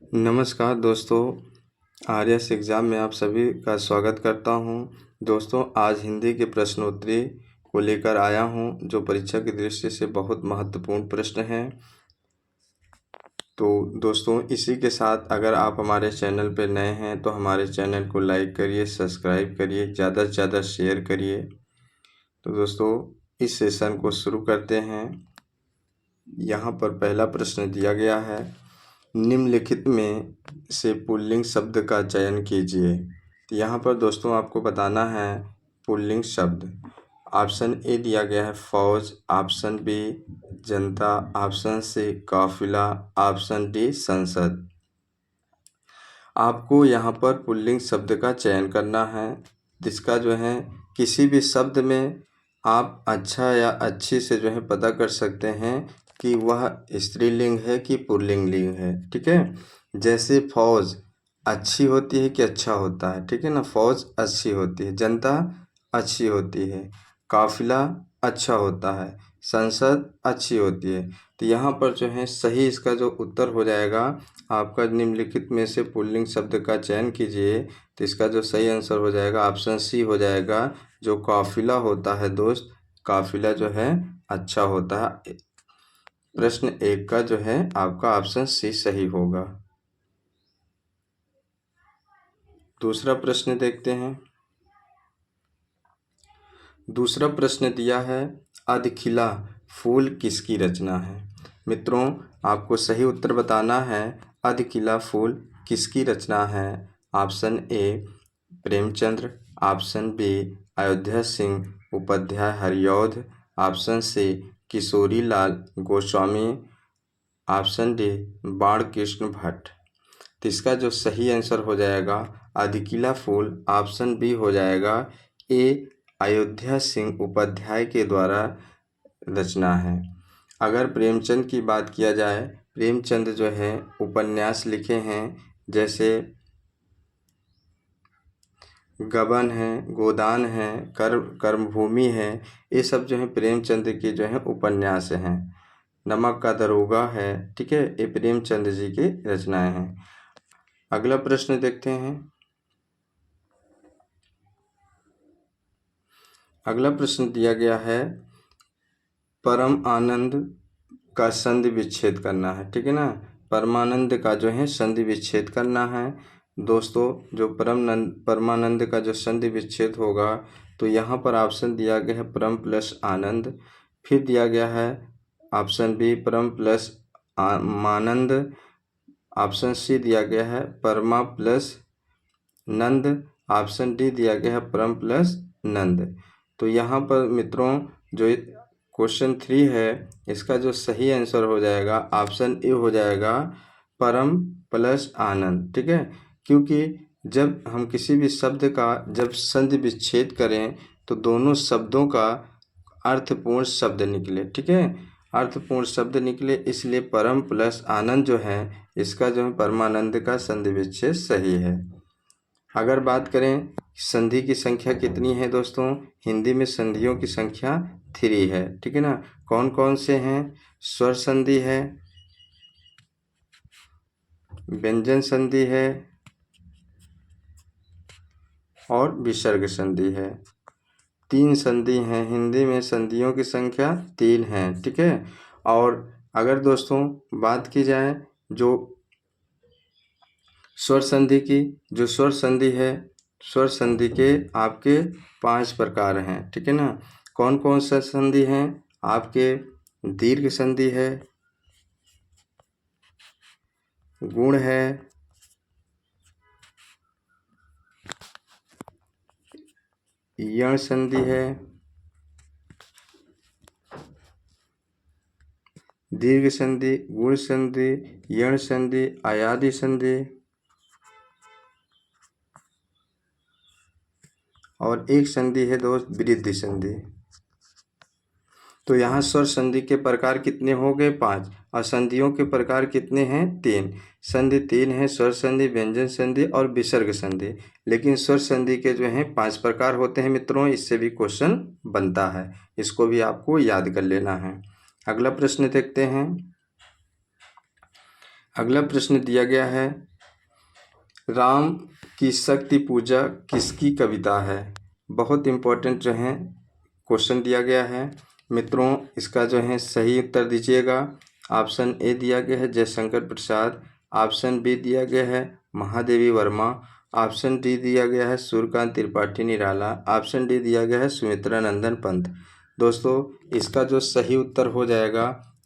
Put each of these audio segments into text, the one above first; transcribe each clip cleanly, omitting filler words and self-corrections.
नमस्कार दोस्तों, आर्यस एग्ज़ाम में आप सभी का स्वागत करता हूं। दोस्तों, आज हिंदी के प्रश्नोत्तरी को लेकर आया हूं, जो परीक्षा की दृष्टि से बहुत महत्वपूर्ण प्रश्न हैं। तो दोस्तों, इसी के साथ अगर आप हमारे चैनल पर नए हैं तो हमारे चैनल को लाइक करिए, सब्सक्राइब करिए, ज़्यादा से ज़्यादा शेयर करिए। तो दोस्तों, इस सेशन को शुरू करते हैं। यहाँ पर पहला प्रश्न दिया गया है, निम्नलिखित में से पुल्लिंग शब्द का चयन कीजिए। तो यहाँ पर दोस्तों आपको बताना है पुल्लिंग शब्द। ऑप्शन ए दिया गया है फौज, ऑप्शन बी जनता, ऑप्शन सी काफिला, ऑप्शन डी संसद। आपको यहाँ पर पुल्लिंग शब्द का चयन करना है, जिसका जो है किसी भी शब्द में आप अच्छा या अच्छी से जो है पता कर सकते हैं कि वह स्त्रीलिंग है कि पुल्लिंग लिंग है। ठीक है, जैसे फौज अच्छी होती है कि अच्छा होता है, ठीक है ना, फौज अच्छी होती है, जनता अच्छी होती है, काफिला अच्छा होता है, संसद अच्छी होती है। तो यहाँ पर जो है सही इसका जो उत्तर हो जाएगा आपका, निम्नलिखित में से पुल्लिंग शब्द का चयन कीजिए। तो इसका जो सही आंसर हो जाएगा ऑप्शन सी हो जाएगा, जो काफिला होता है दोस्त, काफिला जो है अच्छा होता है। प्रश्न 1 का जो है आपका ऑप्शन सी सही होगा। दूसरा प्रश्न देखते हैं। दूसरा प्रश्न दिया है, अधखिला फूल किसकी रचना है। मित्रों, आपको सही उत्तर बताना है, अधखिला फूल किसकी रचना है। Option A Premchandra, option B Ayodhya Singh Upadhyay Hariaudh, option C Kishori Lal Goswami, option D Bankrishna Bhatt. तो इसका जो सही आंसर हो जाएगा अधखिला फूल ऑप्शन बी हो जाएगा, ए अयोध्या सिंह उपाध्याय के द्वारा रचना है। अगर प्रेमचंद की बात किया जाए, प्रेमचंद जो है उपन्यास लिखे हैं, जैसे गबन है, गोदान है, कर्मभूमि है, ये सब जो है प्रेमचंद के जो है उपन्यास हैं। नमक का दरोगा है, ठीक है, ये प्रेमचंद जी की रचनाएं हैं। अगला प्रश्न देखते हैं। अगला प्रश्न दिया गया है, परम आनंद का संधि विच्छेद करना है, ठीक है ना, परमानंद का जो है संधि विच्छेद करना है। दोस्तों, जो परमानंद का जो संधि विच्छेद होगा, तो यहाँ पर ऑप्शन दिया गया है परम प्लस आनंद, फिर दिया गया है ऑप्शन बी परम प्लस मानंद, ऑप्शन सी दिया गया है परमा प्लस नंद, ऑप्शन डी दिया गया है परम प्लस नंद। तो यहाँ पर मित्रों जो क्वेश्चन 3 है, इसका जो सही आंसर हो जाएगा ऑप्शन ए हो जाएगा, परम प्लस आनंद। ठीक है, क्योंकि जब हम किसी भी शब्द का जब संधि विच्छेद करें तो दोनों शब्दों का अर्थपूर्ण शब्द निकले, ठीक है, अर्थपूर्ण शब्द निकले, इसलिए परम प्लस आनंद जो है इसका जो है परमानंद का संधि विच्छेद सही है। अगर बात करें संधि की संख्या कितनी है दोस्तों, हिंदी में संधियों की संख्या 3 है, ठीक है ना। कौन कौन से हैं, स्वर संधि है, व्यंजन संधि है और विसर्ग संधि है। 3 संधि हैं, हिंदी में संधियों की संख्या 3 है, ठीक है। और अगर दोस्तों बात की जाए जो स्वर संधि की, जो स्वर संधि है, स्वर संधि के आपके 5 प्रकार हैं, ठीक है ना। कौन कौन सा संधि हैं आपके, दीर्घ संधि है, गुण है, यण संधि है, दीर्घ संधि, गुण संधि, यण संधि, अयादि संधि और एक संधि है दोस्त वृद्धि संधि। तो यहाँ स्वर संधि के प्रकार कितने हो गए, 5, और संधियों के प्रकार कितने हैं, 3। संधि 3 है, स्वर संधि, व्यंजन संधि और विसर्ग संधि। लेकिन स्वर संधि के जो हैं 5 प्रकार होते हैं मित्रों, इससे भी क्वेश्चन बनता है, इसको भी आपको याद कर लेना है। अगला प्रश्न देखते हैं। अगला प्रश्न दिया गया है, राम की शक्ति पूजा किसकी कविता है। बहुत इम्पोर्टेंट जो है क्वेश्चन दिया गया है मित्रों। इसका जो है सही उत्तर दीजिएगा। ऑप्शन ए दिया गया है जयशंकर प्रसाद, ऑप्शन बी दिया गया है महादेवी वर्मा, ऑप्शन डी दिया गया है सूर्यकांत त्रिपाठी निराला, ऑप्शन डी दिया गया है सुमित्रा नंदन पंत। दोस्तों इसका जो सही उत्तर हो जाएगा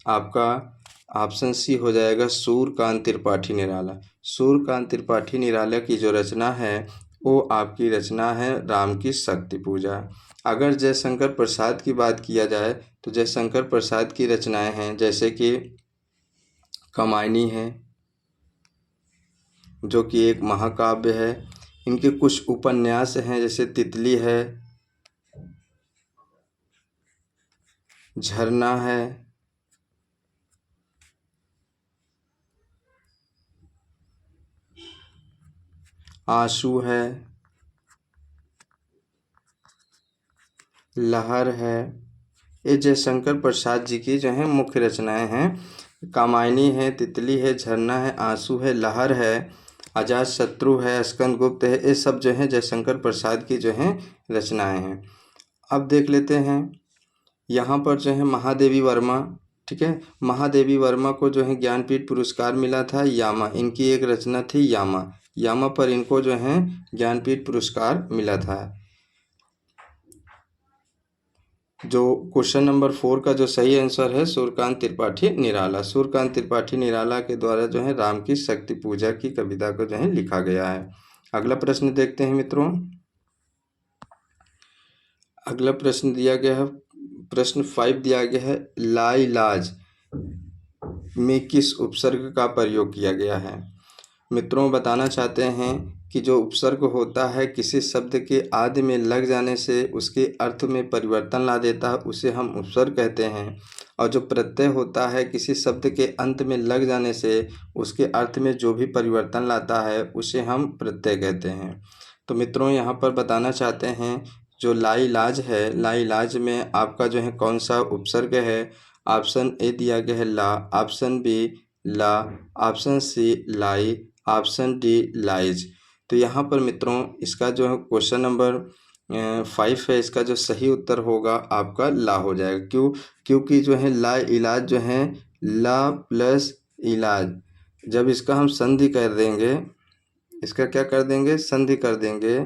आपका ऑप्शन सी हो जाएगा सूर्यकांत त्रिपाठी निराला। सूर्यकांत त्रिपाठी निराला की जो रचना है वो आपकी रचना है राम की शक्ति पूजा। अगर जयशंकर प्रसाद की बात किया जाए तो जयशंकर प्रसाद की रचनाएं हैं जैसे कि कामायनी है जो कि एक महाकाव्य है। इनके कुछ उपन्यास हैं जैसे तितली है, झरना है, आंसू है, लहर है। ये जयशंकर प्रसाद जी की जो है मुख्य रचनाएं हैं। कामायनी है, तितली है, झरना है, आंसू है, लहर है, अजात शत्रु है, स्कंदगुप्त है। ये सब जो है जयशंकर प्रसाद की जो है रचनाएं हैं। अब देख लेते हैं यहाँ पर जो है महादेवी वर्मा, ठीक है, महादेवी वर्मा को जो है ज्ञानपीठ पुरस्कार मिला था यामा। इनकी एक रचना थी यामा, यामा पर इनको जो है ज्ञानपीठ पुरस्कार मिला था। जो क्वेश्चन नंबर 4 का जो सही आंसर है सूर्यकांत त्रिपाठी निराला। सूर्यकांत त्रिपाठी निराला के द्वारा जो है राम की शक्ति पूजा की कविता को जो है लिखा गया है। अगला प्रश्न देखते हैं मित्रों। अगला प्रश्न दिया गया है, प्रश्न 5 दिया गया है, लाइलाज में किस उपसर्ग का प्रयोग किया गया है। मित्रों बताना चाहते हैं कि जो उपसर्ग होता है किसी शब्द के आदि में लग जाने से उसके अर्थ में परिवर्तन ला देता है उसे हम उपसर्ग कहते हैं। और जो प्रत्यय होता है किसी शब्द के अंत में लग जाने से उसके अर्थ में जो भी परिवर्तन लाता है उसे हम प्रत्यय कहते हैं। तो मित्रों यहाँ पर बताना चाहते हैं जो लाइलाज है, लाइलाज में आपका जो है कौन सा उपसर्ग है। ऑप्शन ए दिया गया है ला, ऑप्शन बी ला, ऑप्शन सी लाई, ऑप्शन डी लाइज। तो यहाँ पर मित्रों इसका जो है क्वेश्चन नंबर 5 है, इसका जो सही उत्तर होगा आपका ला हो जाएगा। क्योंकि जो है ला इलाज जो है ला प्लस इलाज, जब इसका हम संधि कर देंगे, इसका क्या कर देंगे संधि कर देंगे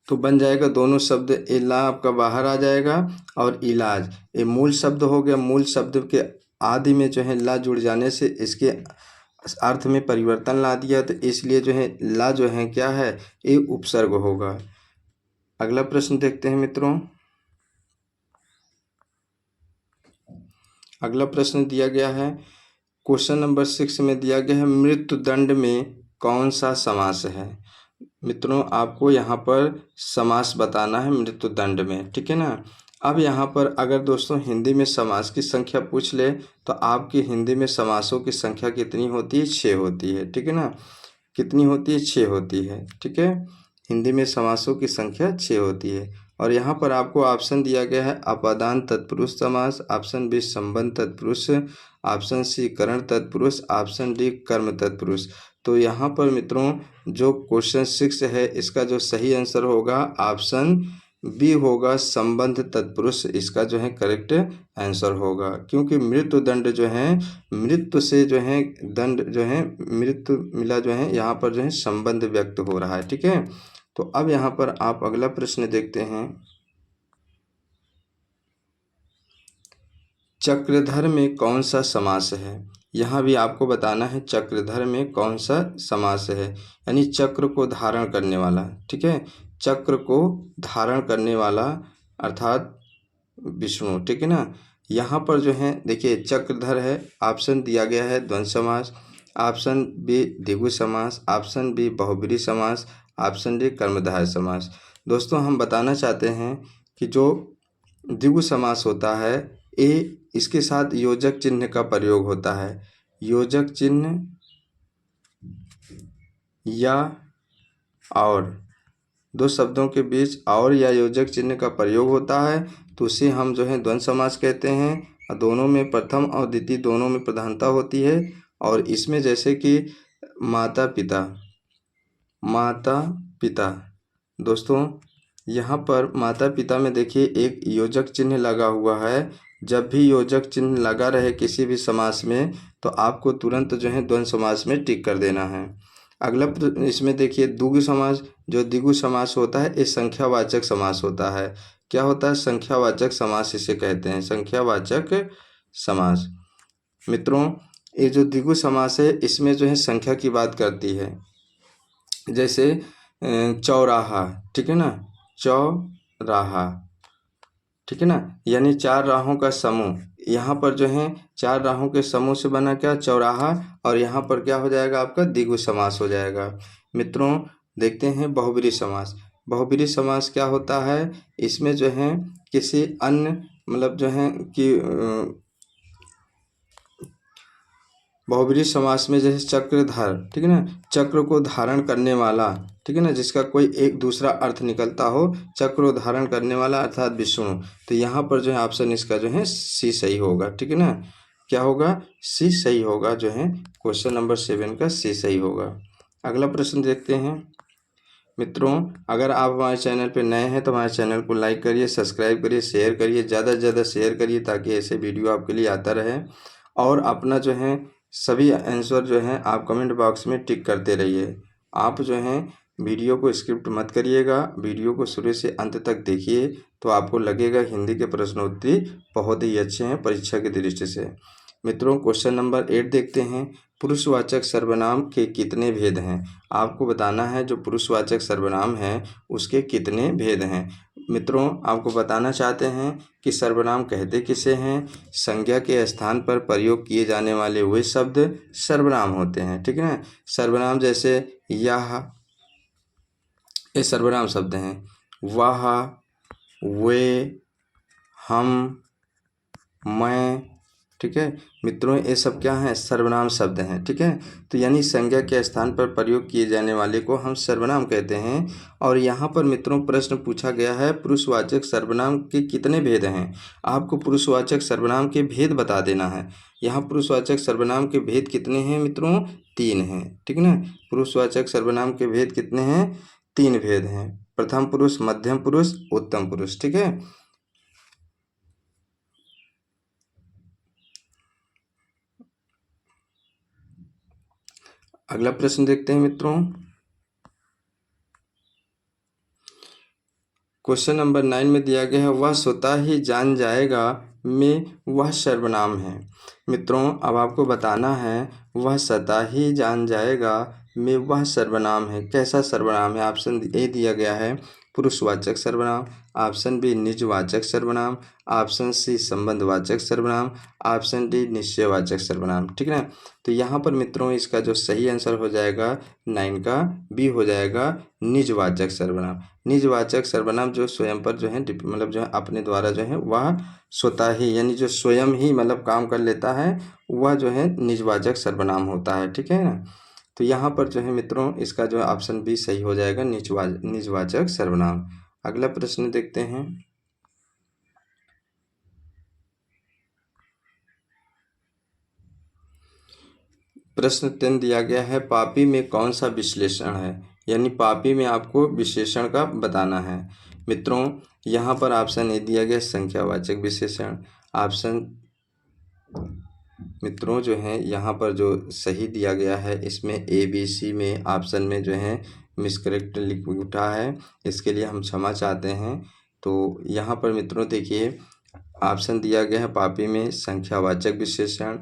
तो बन जाएगा दोनों शब्द, इला आपका बाहर आ जाएगा और इलाज ये मूल शब्द हो गया। मूल शब्द के आदि में जो है ला जुड़ जाने से इसके अर्थ में परिवर्तन ला दिया, तो इसलिए जो है ला जो है क्या है ये उपसर्ग होगा। अगला प्रश्न देखते हैं मित्रों। अगला प्रश्न दिया गया है क्वेश्चन नंबर 6 में दिया गया है मृत्यु दंड में कौन सा समास है। मित्रों आपको यहाँ पर समास बताना है मृत्यु दंड में, ठीक है ना। अब यहाँ पर अगर दोस्तों हिंदी में समास की संख्या पूछ ले तो आपकी हिंदी में समासों की संख्या कितनी होती है 6 होती है, ठीक है ना। कितनी होती है 6 होती है, ठीक है। हिंदी में समासों की संख्या 6 होती है। और यहाँ पर आपको ऑप्शन दिया गया है अपादान तत्पुरुष समास, ऑप्शन बी संबंध तत्पुरुष, ऑप्शन सी करण तत्पुरुष, ऑप्शन डी कर्म तत्पुरुष। तो यहाँ पर मित्रों जो क्वेश्चन 6 है इसका जो सही आंसर होगा ऑप्शन बी होगा संबंध तत्पुरुष, इसका जो है करेक्ट आंसर होगा। क्योंकि मृत्यु दंड जो है मृत्यु से जो है दंड जो है मृत्यु मिला जो है यहाँ पर जो है संबंध व्यक्त हो रहा है, ठीक है। तो अब यहाँ पर आप अगला प्रश्न देखते हैं, चक्रधर में कौन सा समास है। यहाँ भी आपको बताना है चक्रधर में कौन सा समास है, यानी चक्र को धारण करने वाला, ठीक है। चक्र को धारण करने वाला अर्थात विष्णु, ठीक है ना। यहाँ पर जो है देखिए चक्रधर है, ऑप्शन दिया गया है द्वंद्व समास, ऑप्शन बी द्विगु समास, ऑप्शन बी बहुब्रीहि समास, ऑप्शन डी कर्मधारय समास। दोस्तों हम बताना चाहते हैं कि जो द्विगु समास होता है ये इसके साथ योजक चिन्ह का प्रयोग होता है। योजक चिन्ह या और दो शब्दों के बीच और या योजक चिन्ह का प्रयोग होता है तो उसे हम जो है द्वंद्व समास कहते हैं। दोनों में प्रथम और द्वितीय दोनों में प्रधानता होती है। और इसमें जैसे कि माता पिता दोस्तों, यहाँ पर माता पिता में देखिए एक योजक चिन्ह लगा हुआ है। जब भी योजक चिन्ह लगा रहे किसी भी समास में तो आपको तुरंत जो है द्वंद्व समास में टिक कर देना है। अगला इसमें देखिए द्विगु समास। जो द्विगु समास होता है ये संख्यावाचक समास होता है। क्या होता है? संख्यावाचक समास इसे कहते हैं, संख्यावाचक समास। मित्रों, ये जो द्विगु समास है इसमें जो है संख्या की बात करती है। जैसे चौराहा, ठीक है ना, चौराहा, ठीक है ना, यानी 4 राहों का समूह। यहाँ पर जो है 4 राहों के समूह से बना क्या? चौराहा। और यहाँ पर क्या हो जाएगा? आपका द्विगु समास हो जाएगा। मित्रों देखते हैं बहुब्रीहि समास। बहुब्रीहि समास क्या होता है? इसमें जो है किसी अन्य मतलब जो है कि बहुब्रीहि समास में जैसे चक्रधार, ठीक है ना, चक्र को धारण करने वाला, ठीक है ना, जिसका कोई एक दूसरा अर्थ निकलता हो, चक्र को धारण करने वाला अर्थात विष्णु। तो यहाँ पर जो है ऑप्शन इसका जो है सी सही होगा, ठीक है ना। क्या होगा? सी सही होगा, जो है क्वेश्चन नंबर 7 का सी सही होगा। अगला प्रश्न देखते हैं। मित्रों, अगर आप हमारे चैनल पर नए हैं तो हमारे चैनल को लाइक करिए, सब्सक्राइब करिए, शेयर करिए, ज़्यादा से ज़्यादा शेयर करिए ताकि ऐसे वीडियो आपके लिए आता रहे। और अपना जो है सभी आंसर जो है आप कमेंट बॉक्स में टिक करते रहिए। आप जो है वीडियो को स्किप मत करिएगा, वीडियो को शुरू से अंत तक देखिए तो आपको लगेगा हिंदी के प्रश्नोत्तरी बहुत ही अच्छे हैं परीक्षा की दृष्टि से। मित्रों, क्वेश्चन नंबर 8 देखते हैं। पुरुषवाचक सर्वनाम के कितने भेद हैं? आपको बताना है जो पुरुषवाचक सर्वनाम है उसके कितने भेद हैं। मित्रों, आपको बताना चाहते हैं कि सर्वनाम कहते किसे हैं? संज्ञा के स्थान पर प्रयोग किए जाने वाले वे शब्द सर्वनाम होते हैं, ठीक है ना। सर्वनाम जैसे यह, ये सर्वनाम शब्द हैं। वह, वे, हम, मैं, ठीक है मित्रों, ये सब क्या हैं? सर्वनाम शब्द हैं, ठीक है। तो यानी संज्ञा के स्थान पर प्रयोग किए जाने वाले को हम सर्वनाम कहते हैं। और यहाँ पर मित्रों प्रश्न पूछा गया है पुरुषवाचक सर्वनाम के कितने भेद हैं। आपको पुरुषवाचक सर्वनाम के भेद बता देना है। यहाँ पुरुषवाचक सर्वनाम के भेद कितने हैं मित्रों? 3 हैं, ठीक है ना। पुरुषवाचक सर्वनाम के भेद कितने हैं? 3 भेद हैं। प्रथम पुरुष, मध्यम पुरुष, उत्तम पुरुष, ठीक है। अगला प्रश्न देखते हैं मित्रों। क्वेश्चन नंबर 9 में दिया गया है वह स्वतः ही जान जाएगा में वह सर्वनाम है। मित्रों, अब आपको बताना है वह स्वतः ही जान जाएगा में वह सर्वनाम है। कैसा सर्वनाम है? ऑप्शन ए दिया गया है पुरुषवाचक सर्वनाम, ऑप्शन बी निजवाचक सर्वनाम, ऑप्शन सी संबंधवाचक सर्वनाम, ऑप्शन डी निश्चयवाचक सर्वनाम, ठीक है ना। तो यहाँ पर मित्रों इसका जो सही आंसर हो जाएगा 9 का बी हो जाएगा निजवाचक सर्वनाम। निजवाचक सर्वनाम जो स्वयं पर जो है मतलब जो है अपने द्वारा जो है वह स्वतः ही यानी जो स्वयं ही मतलब काम कर लेता है वह जो है निजवाचक सर्वनाम होता है, ठीक है ना। तो यहाँ पर जो है मित्रों इसका जो है ऑप्शन बी सही हो जाएगा निजवाचक सर्वनाम। अगला प्रश्न देखते हैं। प्रश्न 3 दिया गया है पापी में कौन सा विश्लेषण है, यानी पापी में आपको विशेषण का बताना है। मित्रों, यहाँ पर ऑप्शन ए दिया गया संख्यावाचक विशेषण। ऑप्शन मित्रों जो है यहाँ पर जो सही दिया गया है इसमें ए बी सी में ऑप्शन में जो है मिसकरेक्ट लिख उठा है, इसके लिए हम क्षमा चाहते हैं। तो यहाँ पर मित्रों देखिए ऑप्शन दिया गया है पापी में संख्यावाचक विशेषण,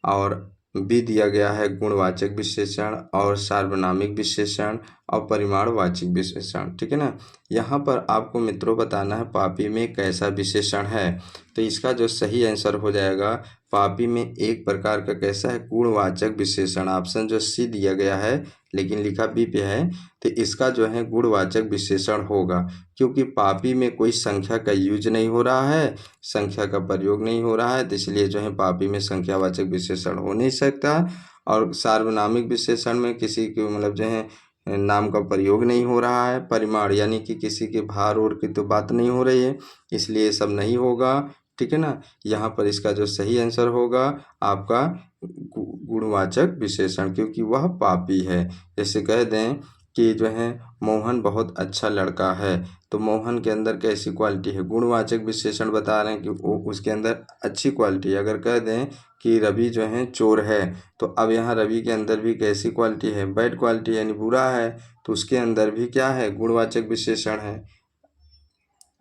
और बी दिया गया है गुणवाचक विशेषण और सार्वनामिक विशेषण और परिमाणवाचक विशेषण, ठीक है ना। यहाँ पर आपको मित्रों बताना है पापी में कैसा विशेषण है। तो इसका जो सही आंसर हो जाएगा पापी में एक प्रकार का कैसा है गुणवाचक विशेषण। ऑप्शन जो सी दिया गया है लेकिन लिखा बी पे है, तो इसका जो है गुणवाचक विशेषण होगा क्योंकि पापी में कोई संख्या का यूज नहीं हो रहा है, संख्या का प्रयोग नहीं हो रहा है, तो इसलिए जो है पापी में संख्यावाचक विशेषण हो नहीं सकता। और सार्वनामिक विशेषण में किसी के मतलब जो है नाम का प्रयोग नहीं हो रहा है। परिमाण यानी कि किसी के भार और की तो बात नहीं हो रही है, इसलिए सब नहीं होगा, ठीक है ना। यहाँ पर इसका जो सही आंसर होगा आपका गुणवाचक विशेषण, क्योंकि वह पापी है। जैसे कह दें कि जो है मोहन बहुत अच्छा लड़का है, तो मोहन के अंदर कैसी क्वालिटी है, गुणवाचक विशेषण बता रहे हैं कि वो उसके अंदर अच्छी क्वालिटी है। अगर कह दें कि रवि जो है चोर है, तो अब यहाँ रवि के अंदर भी कैसी क्वालिटी है, बैड क्वालिटी यानी बुरा है, तो उसके अंदर भी क्या है, गुणवाचक विशेषण है।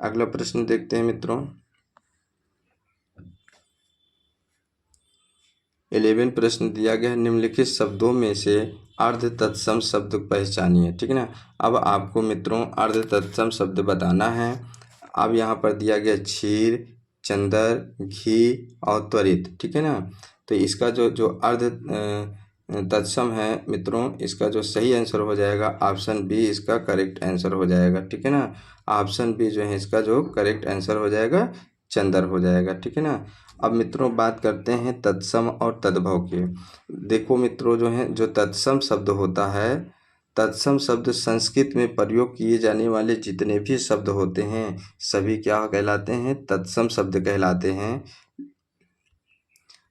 अगला प्रश्न देखते हैं मित्रों। 11 प्रश्न दिया गया है, निम्नलिखित शब्दों में से अर्ध तत्सम शब्द पहचानिए। ठीक है ना। अब आपको मित्रों अर्ध तत्सम शब्द बताना है। अब यहाँ पर दिया गया क्षीर, चंदर, घी और त्वरित। ठीक है ना। तो इसका जो जो अर्ध तत्सम है मित्रों, इसका जो सही आंसर हो जाएगा ऑप्शन बी इसका करेक्ट आंसर हो जाएगा। ठीक है ना। ऑप्शन बी जो है इसका जो करेक्ट आंसर हो जाएगा चंदर हो जाएगा। ठीक है ना। अब मित्रों बात करते हैं तत्सम और तद्भव की। देखो मित्रों जो है जो तत्सम शब्द होता है, तत्सम शब्द संस्कृत में प्रयोग किए जाने वाले जितने भी शब्द होते हैं सभी क्या कहलाते हैं, तत्सम शब्द कहलाते हैं।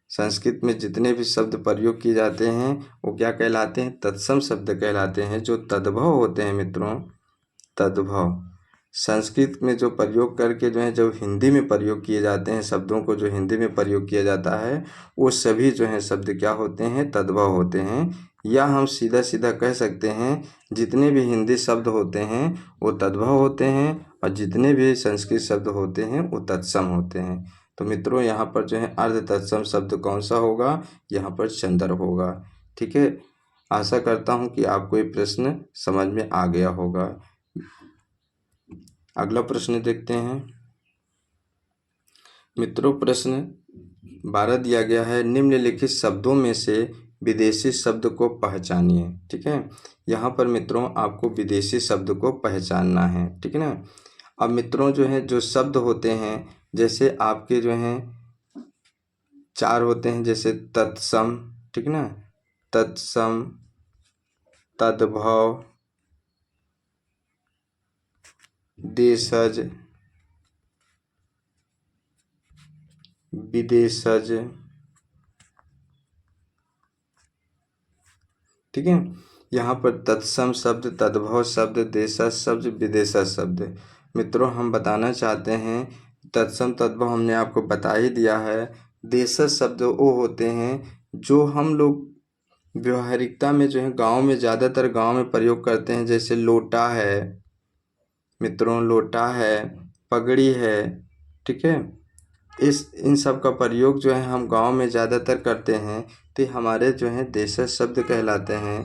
संस्कृत में जितने भी शब्द प्रयोग किए जाते हैं वो क्या कहलाते हैं, तत्सम शब्द कहलाते हैं। जो तद्भव होते हैं मित्रों, तद्भव संस्कृत में जो प्रयोग करके जो है जब हिंदी में प्रयोग किए जाते हैं, शब्दों को जो हिंदी में प्रयोग किया जाता है वो सभी जो है शब्द क्या होते हैं, तद्भव होते हैं। या हम सीधा सीधा कह सकते हैं जितने भी हिंदी शब्द होते हैं वो तद्भव होते हैं और जितने भी संस्कृत शब्द होते हैं वो तत्सम होते हैं। तो मित्रों यहाँ पर जो है अर्ध तत्सम शब्द कौन सा होगा, यहाँ पर चंदर होगा। ठीक है। आशा करता हूँ कि आपको ये प्रश्न समझ में आ गया होगा। अगला प्रश्न देखते हैं मित्रों। प्रश्न 12 दिया गया है, निम्नलिखित शब्दों में से विदेशी शब्द को पहचानिए। ठीक है। यहाँ पर मित्रों आपको विदेशी शब्द को पहचानना है। ठीक है ना। अब मित्रों जो है जो शब्द होते हैं जैसे आपके जो हैं 4 होते हैं, जैसे तत्सम, ठीक ना, तत्सम, तद्भव, देशज, विदेशज। ठीक है। यहाँ पर तत्सम शब्द, तद्भव शब्द, देशज शब्द, विदेशज शब्द। मित्रों हम बताना चाहते हैं तत्सम तद्भव हमने आपको बता ही दिया है। देशज शब्द वो होते हैं जो हम लोग व्यवहारिकता में जो है गांव में ज़्यादातर गांव में प्रयोग करते हैं। जैसे लोटा है मित्रों, लोटा है, पगड़ी है। ठीक है। इन सब का प्रयोग जो है हम गांव में ज़्यादातर करते हैं, तो हमारे जो हैं देशज शब्द कहलाते हैं।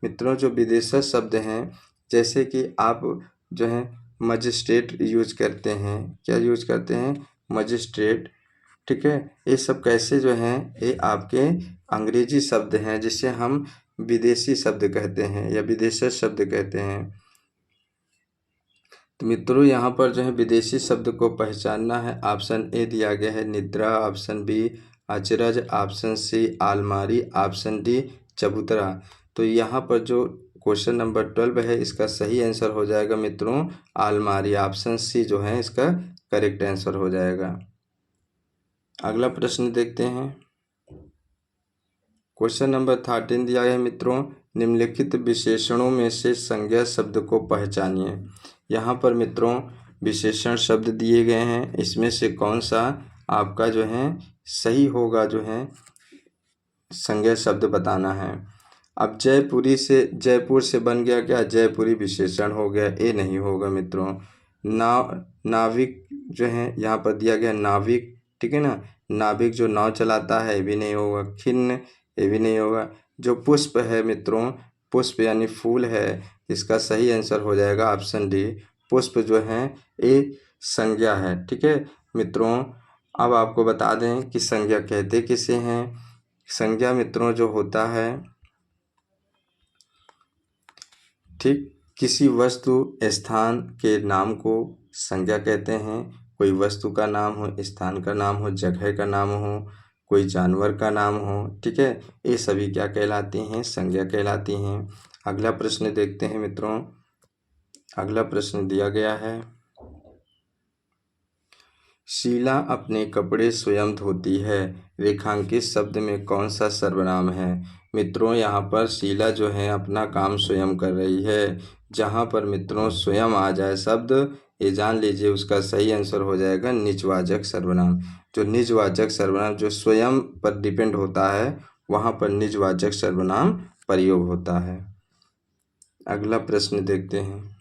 मित्रों जो विदेशज शब्द हैं जैसे कि आप जो है मजिस्ट्रेट यूज करते हैं, क्या यूज करते हैं, मजिस्ट्रेट। ठीक है। ये सब कैसे जो हैं ये आपके अंग्रेजी शब्द हैं जिसे हम विदेशी शब्द कहते हैं या विदेशज शब्द कहते हैं। तो मित्रों यहाँ पर जो है विदेशी शब्द को पहचानना है। ऑप्शन ए दिया गया है निद्रा, ऑप्शन बी अचरज, ऑप्शन सी आलमारी, ऑप्शन डी चबूतरा। तो यहाँ पर जो क्वेश्चन नंबर 12 है इसका सही आंसर हो जाएगा मित्रों आलमारी। ऑप्शन सी जो है इसका करेक्ट आंसर हो जाएगा। अगला प्रश्न देखते हैं। क्वेश्चन नंबर 13 दिया है मित्रों, निम्नलिखित विशेषणों में से संज्ञा शब्द को पहचानिए। यहाँ पर मित्रों विशेषण शब्द दिए गए हैं, इसमें से कौन सा आपका जो है सही होगा, जो है संज्ञा शब्द बताना है। अब जयपुरी से जयपुर से बन गया क्या, जयपुरी विशेषण हो गया, ये नहीं होगा मित्रों। नाविक जो है यहाँ पर दिया गया नाविक, ठीक है ना, नाविक जो नाव चलाता है ये भी नहीं होगा। खिन्न ये भी नहीं होगा। जो पुष्प है मित्रों, पुष्प यानी फूल है, इसका सही आंसर हो जाएगा ऑप्शन डी। पुष्प जो है ये संज्ञा है। ठीक है मित्रों। अब आपको बता दें कि संज्ञा कहते किसे हैं। संज्ञा मित्रों जो होता है, ठीक, किसी वस्तु स्थान के नाम को संज्ञा कहते हैं। कोई वस्तु का नाम हो, स्थान का नाम हो, जगह का नाम हो, कोई जानवर का नाम हो, ठीक है, ये सभी क्या कहलाती हैं, संज्ञा कहलाती हैं। अगला प्रश्न देखते हैं मित्रों। अगला प्रश्न दिया गया है, शीला अपने कपड़े स्वयं धोती है। रेखांकित शब्द में कौन सा सर्वनाम है? मित्रों यहाँ पर शीला जो है अपना काम स्वयं कर रही है। जहाँ पर मित्रों स्वयं आ जाए शब्द, ये जान लीजिए उसका सही आंसर हो जाएगा निजवाचक सर्वनाम। जो निजवाचक सर्वनाम जो स्वयं पर डिपेंड होता है, वहाँ पर निजवाचक सर्वनाम प्रयोग होता है। अगला प्रश्न देखते हैं।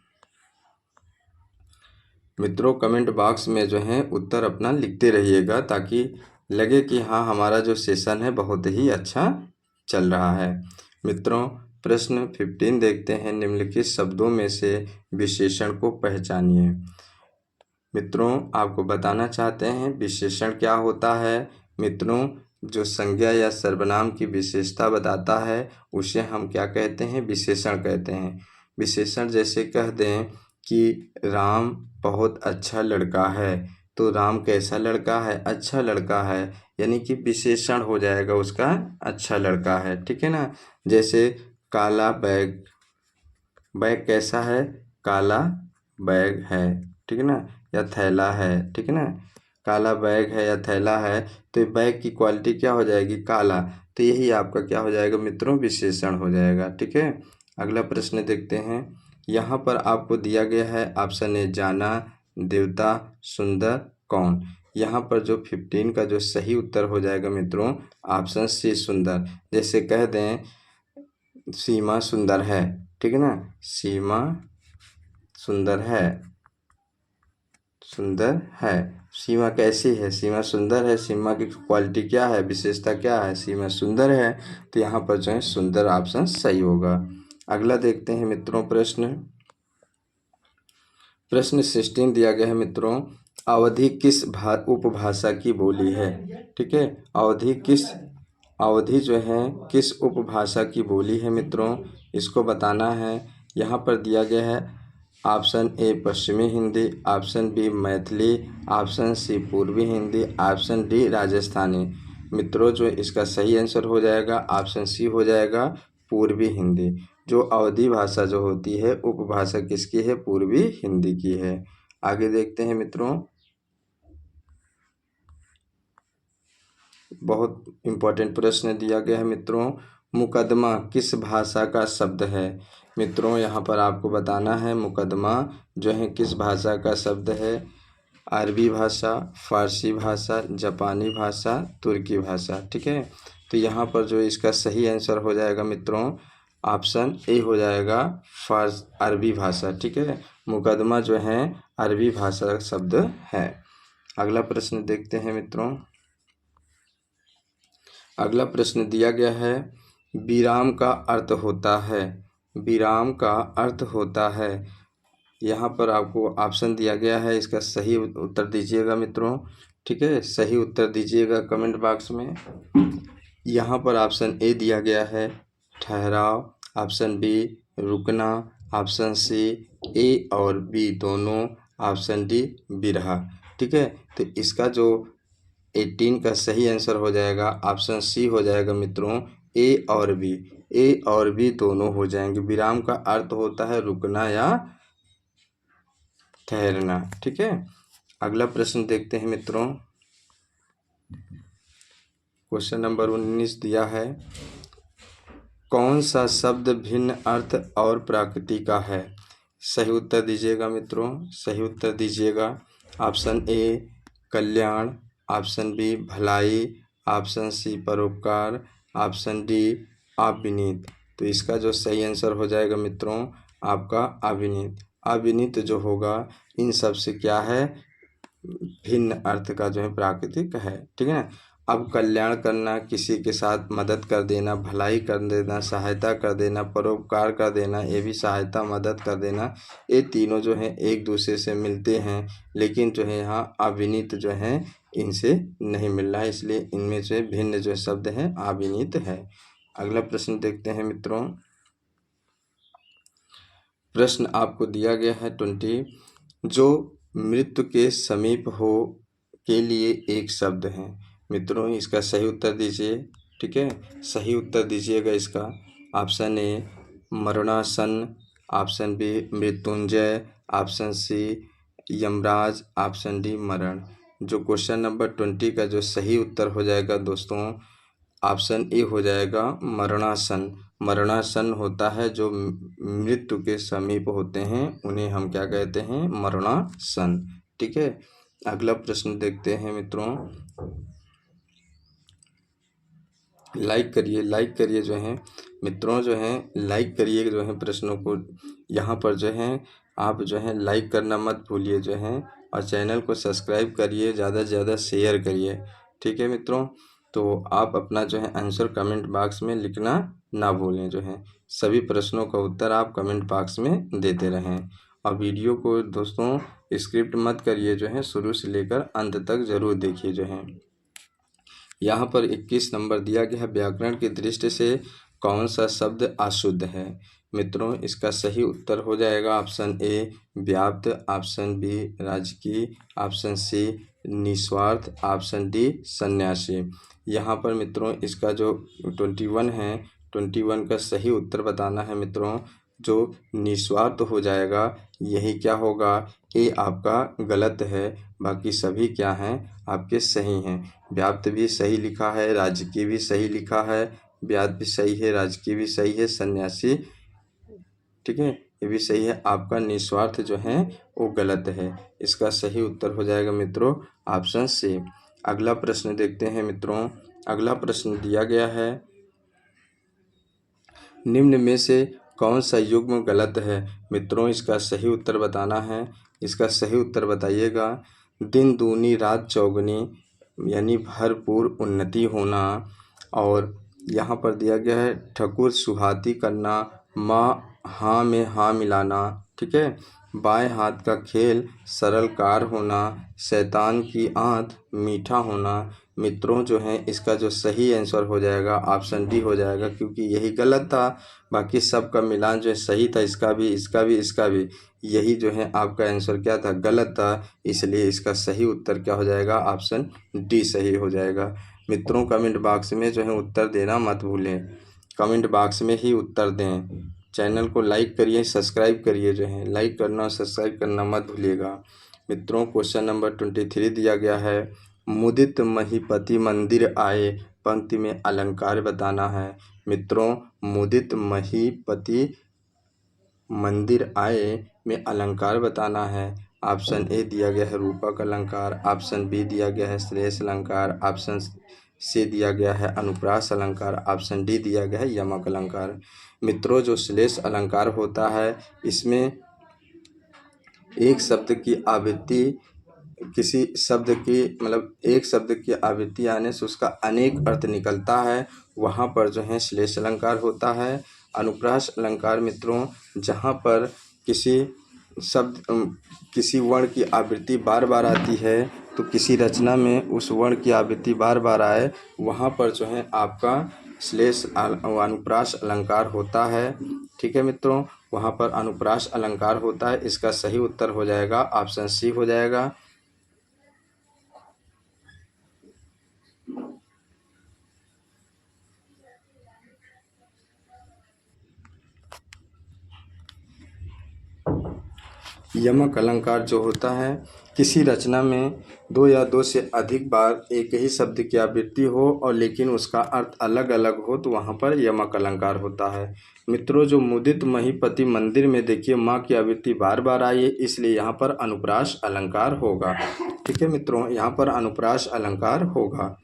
मित्रों कमेंट बॉक्स में जो है उत्तर अपना लिखते रहिएगा, ताकि लगे कि हाँ हमारा जो सेशन है बहुत ही अच्छा चल रहा है। मित्रों प्रश्न 15 देखते हैं। निम्नलिखित शब्दों में से विशेषण को पहचानिए। मित्रों आपको बताना चाहते हैं विशेषण क्या होता है। मित्रों जो संज्ञा या सर्वनाम की विशेषता बताता है उसे हम क्या कहते हैं? विशेषण कहते हैं। विशेषण जैसे कह दें कि राम बहुत अच्छा लड़का है, तो राम कैसा लड़का है? अच्छा लड़का है, यानी कि विशेषण हो जाएगा उसका अच्छा लड़का है, ठीक है ना। जैसे काला बैग, बैग कैसा है? काला बैग है, ठीक है ना। या थैला है, ठीक है ना। काला बैग है या थैला है, तो बैग की क्वालिटी क्या हो जाएगी? काला। तो यही आपका क्या हो जाएगा मित्रों? विशेषण हो जाएगा, ठीक है। अगला प्रश्न देखते हैं। यहाँ पर आपको दिया गया है ऑप्शन ए जाना, देवता, सुंदर, कौन। यहाँ पर जो 15 का जो सही उत्तर हो जाएगा मित्रों ऑप्शन सी सुंदर। जैसे कह दें सीमा सुंदर है, ठीक है ना। सीमा सुंदर है, सुंदर है। सीमा कैसी है? सीमा सुंदर है। सीमा की क्वालिटी क्या है? विशेषता क्या है? सीमा सुंदर है। तो यहाँ पर जो है सुंदर ऑप्शन सही होगा। अगला देखते हैं मित्रों प्रश्न 16 दिया गया है मित्रों। अवधि किस उपभाषा की बोली है? ठीक है, अवधि जो है किस उपभाषा की बोली है मित्रों, इसको बताना है। यहाँ पर दिया गया है ऑप्शन ए पश्चिमी Hindi, option B Maithili, option C पूर्वी हिंदी, ऑप्शन डी राजस्थानी। मित्रों जो इसका सही आंसर हो जाएगा ऑप्शन सी हो जाएगा पूर्वी हिंदी। जो अवधी भाषा जो होती है उपभाषा किसकी है? पूर्वी हिंदी की है। आगे देखते हैं मित्रों, बहुत इम्पोर्टेंट प्रश्न दिया गया है मित्रों। मुकदमा किस भाषा का शब्द है? मित्रों यहाँ पर आपको बताना है मुकदमा जो है किस भाषा का शब्द है। अरबी भाषा, फारसी भाषा, जापानी भाषा, तुर्की भाषा, ठीक है। तो यहाँ पर जो इसका सही आंसर हो जाएगा मित्रों ऑप्शन ए हो जाएगा अरबी भाषा, ठीक है। मुकदमा जो है अरबी भाषा का शब्द है। अगला प्रश्न देखते हैं मित्रों। अगला प्रश्न दिया गया है विराम का अर्थ होता है। विराम का अर्थ होता है। यहाँ पर आपको ऑप्शन दिया गया है, इसका सही उत्तर दीजिएगा मित्रों, ठीक है। सही उत्तर दीजिएगा कमेंट बॉक्स में। यहाँ पर ऑप्शन ए दिया गया है ठहराव, ऑप्शन बी रुकना, ऑप्शन सी ए और बी दोनों, ऑप्शन डी बिरहा, ठीक है। तो इसका जो 18 का सही आंसर हो जाएगा ऑप्शन सी हो जाएगा मित्रों ए और बी। ए और बी दोनों हो जाएंगे। विराम का अर्थ होता है रुकना या ठहरना, ठीक है। अगला प्रश्न देखते हैं मित्रों। क्वेश्चन नंबर 19 दिया है कौन सा शब्द भिन्न अर्थ और प्रकृति का है? सही उत्तर दीजिएगा मित्रों, सही उत्तर दीजिएगा। ऑप्शन ए कल्याण, ऑप्शन बी भलाई, ऑप्शन सी परोपकार, ऑप्शन डी अविनीत। तो इसका जो सही आंसर हो जाएगा मित्रों आपका अविनीत। अविनीत जो होगा इन सब से क्या है? भिन्न अर्थ का जो है प्राकृतिक है, ठीक है ना। अब कल्याण करना, किसी के साथ मदद कर देना, भलाई कर देना, सहायता कर देना, परोपकार कर देना, ये भी सहायता मदद कर देना, ये तीनों जो हैं एक दूसरे से मिलते हैं। लेकिन जो है यहाँ अविनीत जो है इनसे नहीं मिल रहा है, इसलिए इनमें से भिन्न जो शब्द है अविनीत है। अगला प्रश्न देखते हैं मित्रों। प्रश्न आपको दिया गया है 20 जो मृत्यु के समीप हो के लिए एक शब्द है। मित्रों इसका सही उत्तर दीजिए, ठीक है। सही उत्तर दीजिएगा इसका। ऑप्शन ए मरणासन, ऑप्शन बी मृत्युंजय, option C Yamraj, option D मरण। जो क्वेश्चन नंबर 20 का जो सही उत्तर हो जाएगा दोस्तों, ऑप्शन ए हो जाएगा मरणासन। मरणासन होता है जो मृत्यु के समीप होते हैं, उन्हें हम क्या कहते हैं, मरणासन। ठीक है, अगला प्रश्न देखते हैं मित्रों। लाइक करिए जो है मित्रों, जो है लाइक करिए जो है प्रश्नों को। यहाँ पर जो है आप जो है लाइक करना मत भूलिए जो है, और चैनल को सब्सक्राइब करिए, ज़्यादा से ज़्यादा शेयर करिए। ठीक है मित्रों, तो आप अपना जो है आंसर कमेंट बॉक्स में लिखना ना भूलें। जो है सभी प्रश्नों का उत्तर आप कमेंट बॉक्स में देते रहें, और वीडियो को दोस्तों स्क्रिप्ट मत करिए, जो है शुरू से लेकर अंत तक ज़रूर देखिए। जो है यहाँ पर 21 नंबर दिया गया है, व्याकरण की दृष्टि से कौन सा शब्द अशुद्ध है। मित्रों, इसका सही उत्तर हो जाएगा ऑप्शन ए व्याप्त, ऑप्शन बी राजकीय, ऑप्शन सी निस्वार्थ, ऑप्शन डी सन्यासी। यहाँ पर मित्रों इसका जो 21 है, 21 का सही उत्तर बताना है मित्रों। जो निस्वार्थ हो जाएगा, यही क्या होगा, ये आपका गलत है, बाकी सभी क्या हैं, आपके सही हैं। व्याप्त भी सही लिखा है, राजकीय भी सही लिखा है, व्याप्त भी सही है, राजकीय भी सही है, सन्यासी, ठीक है, ये भी सही है। आपका निस्वार्थ जो है वो गलत है। इसका सही उत्तर हो जाएगा मित्रों ऑप्शन सी। अगला प्रश्न देखते हैं मित्रों। अगला प्रश्न दिया गया है, निम्न में से कौन सा युग्म गलत है। मित्रों, इसका सही उत्तर बताना है। इसका सही उत्तर बताइएगा। दिन दूनी रात चौगुनी, यानी भरपूर उन्नति होना। और यहाँ पर दिया गया है ठकुर सुहाती करना, माँ हाँ में हाँ मिलाना। ठीक है, बाएं हाथ का खेल सरल कार होना, शैतान की आंत मीठा होना। मित्रों, जो है इसका जो सही आंसर हो जाएगा ऑप्शन डी हो जाएगा, क्योंकि यही गलत था, बाकी सब का मिलान जो है सही था। इसका भी, इसका भी, इसका भी, यही जो है आपका आंसर क्या था, गलत था। इसलिए इसका सही उत्तर क्या हो जाएगा, ऑप्शन डी सही हो जाएगा। मित्रों, कमेंट बॉक्स में जो है उत्तर देना मत भूलें, कमेंट बॉक्स में ही उत्तर दें। चैनल को लाइक करिए, सब्सक्राइब करिए, जो है लाइक करना और सब्सक्राइब करना मत भूलिएगा। मित्रों, क्वेश्चन नंबर 23 दिया गया है, मुदित महीपति मंदिर आए, पंक्ति में अलंकार बताना है। मित्रों, मुदित महीपति मंदिर आए में अलंकार बताना है। ऑप्शन ए दिया गया है रूपक अलंकार, ऑप्शन बी दिया गया है श्लेष अलंकार, ऑप्शन सी दिया गया है अनुप्रास अलंकार, ऑप्शन डी दिया गया है यमक अलंकार। मित्रों, जो श्लेष अलंकार होता है, इसमें एक शब्द की आवृत्ति, किसी शब्द की मतलब एक शब्द की आवृत्ति आने से उसका अनेक अर्थ निकलता है, वहाँ पर जो है श्लेष अलंकार होता है। अनुप्रास अलंकार मित्रों, जहाँ पर किसी शब्द किसी वर्ण की आवृत्ति बार बार आती है, तो किसी रचना में उस वर्ण की आवृत्ति बार बार आए, वहाँ पर जो है आपका श्लेष अनुप्रास अलंकार होता है। ठीक है मित्रों, वहाँ पर अनुप्रास अलंकार होता है। इसका सही उत्तर हो जाएगा ऑप्शन सी हो जाएगा। यमक अलंकार जो होता है, किसी रचना में दो या दो से अधिक बार एक ही शब्द की आवृत्ति हो और लेकिन उसका अर्थ अलग अलग हो, तो वहाँ पर यमक अलंकार होता है। मित्रों, जो मुदित महीपति मंदिर में देखिए माँ की आवृत्ति बार बार आई है, इसलिए यहाँ पर अनुप्रास अलंकार होगा। ठीक है मित्रों, यहाँ पर अनुप्रास अलंकार होगा।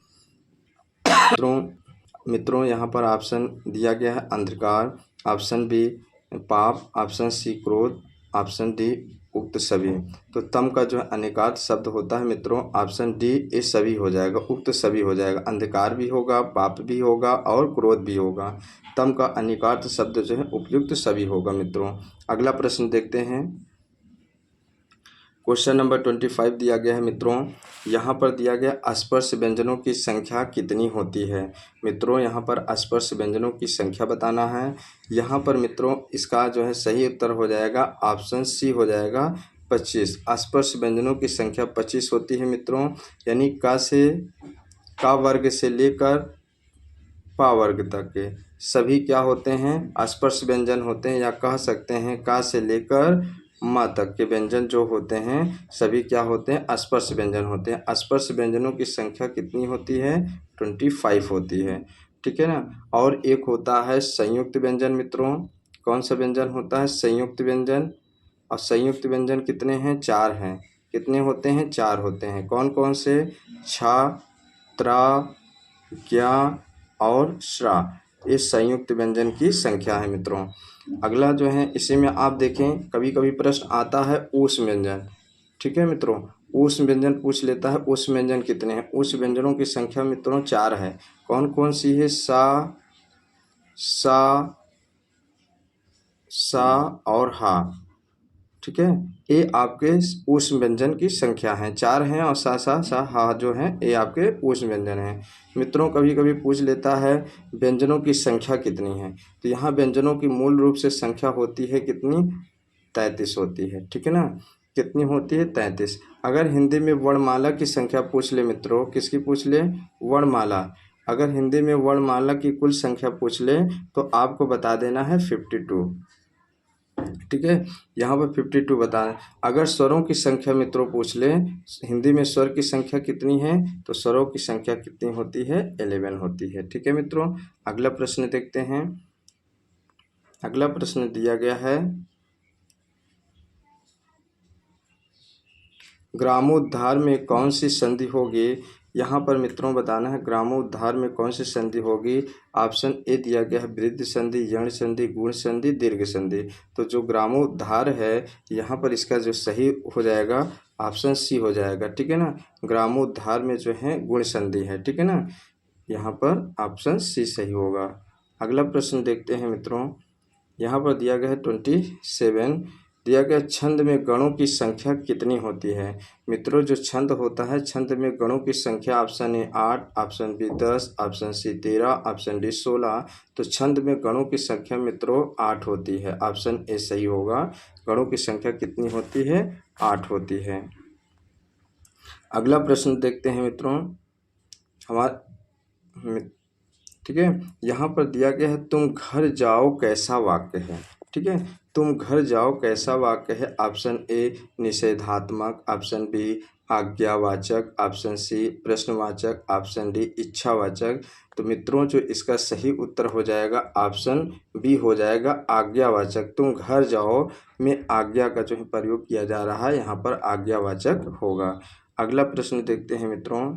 मित्रों, यहाँ पर ऑप्शन दिया गया है अंधकार, ऑप्शन बी पाप, ऑप्शन सी क्रोध, ऑप्शन डी उक्त सभी। तो तम का जो अनेकार्थ शब्द होता है मित्रों, ऑप्शन डी ये सभी हो जाएगा, उक्त सभी हो जाएगा। अंधकार भी होगा, पाप भी होगा और क्रोध भी होगा। तम का अनेकार्थ शब्द जो है उपयुक्त सभी होगा मित्रों। अगला प्रश्न देखते हैं। क्वेश्चन नंबर 25 दिया गया है मित्रों। यहाँ पर दिया गया स्पर्श व्यंजनों की संख्या कितनी होती है। मित्रों, यहाँ पर स्पर्श व्यंजनों की संख्या बताना है। यहाँ पर मित्रों इसका जो है सही उत्तर हो जाएगा ऑप्शन सी हो जाएगा 25। स्पर्श व्यंजनों की संख्या 25 होती है मित्रों, यानी का वर्ग से लेकर पा वर्ग तक के सभी क्या होते हैं, स्पर्श व्यंजन होते हैं, या कह सकते हैं का से लेकर म तक के व्यंजन जो होते हैं सभी क्या होते हैं, अस्पर्श व्यंजन होते हैं। अस्पर्श व्यंजनों की संख्या कितनी होती है, 25 होती है, ठीक है ना। और एक होता है संयुक्त व्यंजन मित्रों। कौन सा व्यंजन होता है, संयुक्त व्यंजन। और संयुक्त व्यंजन कितने हैं, 4 हैं। कितने होते हैं, 4 होते हैं। कौन कौन से, छ, त्रा, ज्ञा और श्रा, ये संयुक्त व्यंजन की संख्या है मित्रों। अगला जो है इसी में आप देखें कभी कभी प्रश्न आता है ऊष्म व्यंजन, ठीक है मित्रों। ऊष्म व्यंजन पूछ लेता है, ऊष्म व्यंजन कितने हैं। ऊष्म व्यंजनों की संख्या मित्रों 4 है। कौन कौन सी है, सा, सा और हा, ठीक है। ये आपके ऊष्म व्यंजन की संख्या है, 4 हैं। और सा हा जो है ये आपके ऊष्म व्यंजन हैं मित्रों। कभी कभी पूछ लेता है व्यंजनों की संख्या कितनी है, तो यहाँ व्यंजनों की मूल रूप से संख्या होती है कितनी, 33 होती है, ठीक है ना। कितनी होती है, 33। अगर हिंदी में वर्णमाला की संख्या पूछ ले मित्रों, किसकी पूछ ले, वर्णमाला। अगर हिंदी में वर्णमाला की कुल संख्या पूछ ले तो आपको बता देना है 52, ठीक है। यहाँ पर 52 बताना। अगर स्वरों की संख्या मित्रों पूछ ले, हिंदी में स्वर की संख्या कितनी है, तो स्वरों की संख्या कितनी होती है, 11 होती है, ठीक है मित्रों। अगला प्रश्न देखते हैं। अगला प्रश्न दिया गया है, ग्रामोद्धार में कौन सी संधि होगी। यहाँ पर मित्रों बताना है ग्रामोद्धार में कौन सी संधि होगी। ऑप्शन ए दिया गया है वृद्धि संधि, यण संधि, गुण संधि, दीर्घ संधि। तो जो ग्रामोद्धार है यहाँ पर इसका जो सही हो जाएगा ऑप्शन सी हो जाएगा, ठीक है ना। ग्रामोद्धार में जो है गुण संधि है, ठीक है ना। यहाँ पर ऑप्शन सी सही होगा। अगला प्रश्न देखते हैं मित्रों। यहाँ पर दिया गया है 27, दिया गया छंद में गणों की संख्या कितनी होती है। मित्रों जो छंद होता है, छंद में गणों की संख्या option A 8, option B 10, option C 13, option D 16। तो छंद में गणों की संख्या मित्रों 8 होती है, ऑप्शन ए सही होगा। गणों की संख्या कितनी होती है, 8 होती है। अगला प्रश्न देखते हैं मित्रों। ठीक है, यहाँ पर दिया गया है तुम घर जाओ कैसा वाक्य है, ठीक है। तुम घर जाओ कैसा वाक्य है। ऑप्शन ए निषेधात्मक, ऑप्शन बी आज्ञावाचक, ऑप्शन सी प्रश्नवाचक, ऑप्शन डी इच्छावाचक। तो मित्रों जो इसका सही उत्तर हो जाएगा ऑप्शन बी हो जाएगा, आज्ञावाचक। तुम घर जाओ में आज्ञा का जो है प्रयोग किया जा रहा है, यहाँ पर आज्ञावाचक होगा। अगला प्रश्न देखते हैं मित्रों।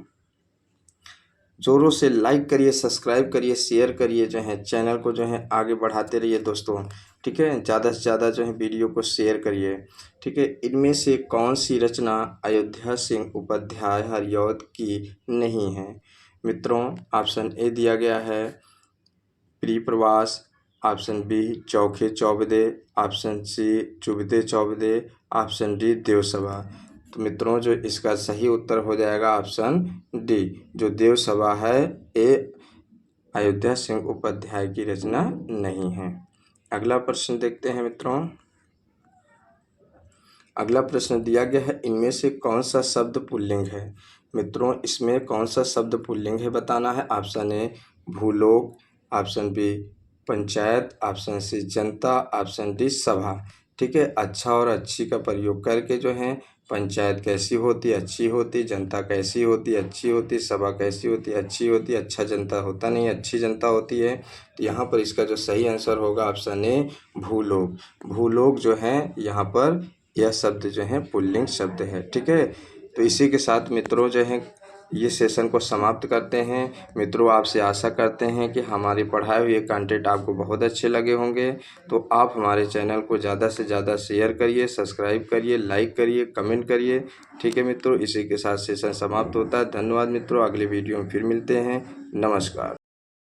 ज़ोरों से लाइक करिए, सब्सक्राइब करिए, शेयर करिए, जो है चैनल को जो है आगे बढ़ाते रहिए दोस्तों, ठीक है। ज़्यादा से ज़्यादा जो है वीडियो को शेयर करिए, ठीक है। इनमें से कौन सी रचना अयोध्या सिंह उपाध्याय हरिऔध की नहीं है। मित्रों ऑप्शन ए दिया गया है Priya Pravas, option B Chaukhe Chaubade, option C Chubde Chaubade, option D Devsabha. तो मित्रों जो इसका सही उत्तर हो जाएगा ऑप्शन डी, जो देवसभा है ये अयोध्या सिंह उपाध्याय की रचना नहीं है। अगला प्रश्न देखते हैं मित्रों। अगला प्रश्न दिया गया है इनमें से कौन सा शब्द पुल्लिंग है। मित्रों इसमें कौन सा शब्द पुल्लिंग है बताना है। ऑप्शन ए भूलोक, option B panchayat, option C जनता, ऑप्शन डी सभा, ठीक है। अच्छा और अच्छी का प्रयोग करके जो है पंचायत कैसी होती, अच्छी होती, जनता कैसी होती, अच्छी होती, सभा कैसी होती, अच्छी होती, अच्छा जनता होता नहीं, अच्छी जनता होती है। तो यहाँ पर इसका जो सही आंसर होगा ऑप्शन ए भूलोक। भूलोक जो है यहाँ पर यह शब्द जो है पुल्लिंग शब्द है, ठीक है। तो इसी के साथ मित्रों जो है ये सेशन को समाप्त करते हैं। मित्रों आपसे आशा करते हैं कि हमारे पढ़ाए हुए कंटेंट आपको बहुत अच्छे लगे होंगे। तो आप हमारे चैनल को ज़्यादा से ज़्यादा शेयर करिए, सब्सक्राइब करिए, लाइक करिए, कमेंट करिए, ठीक है मित्रों। इसी के साथ सेशन समाप्त होता है। धन्यवाद मित्रों, अगले वीडियो में फिर मिलते हैं। नमस्कार।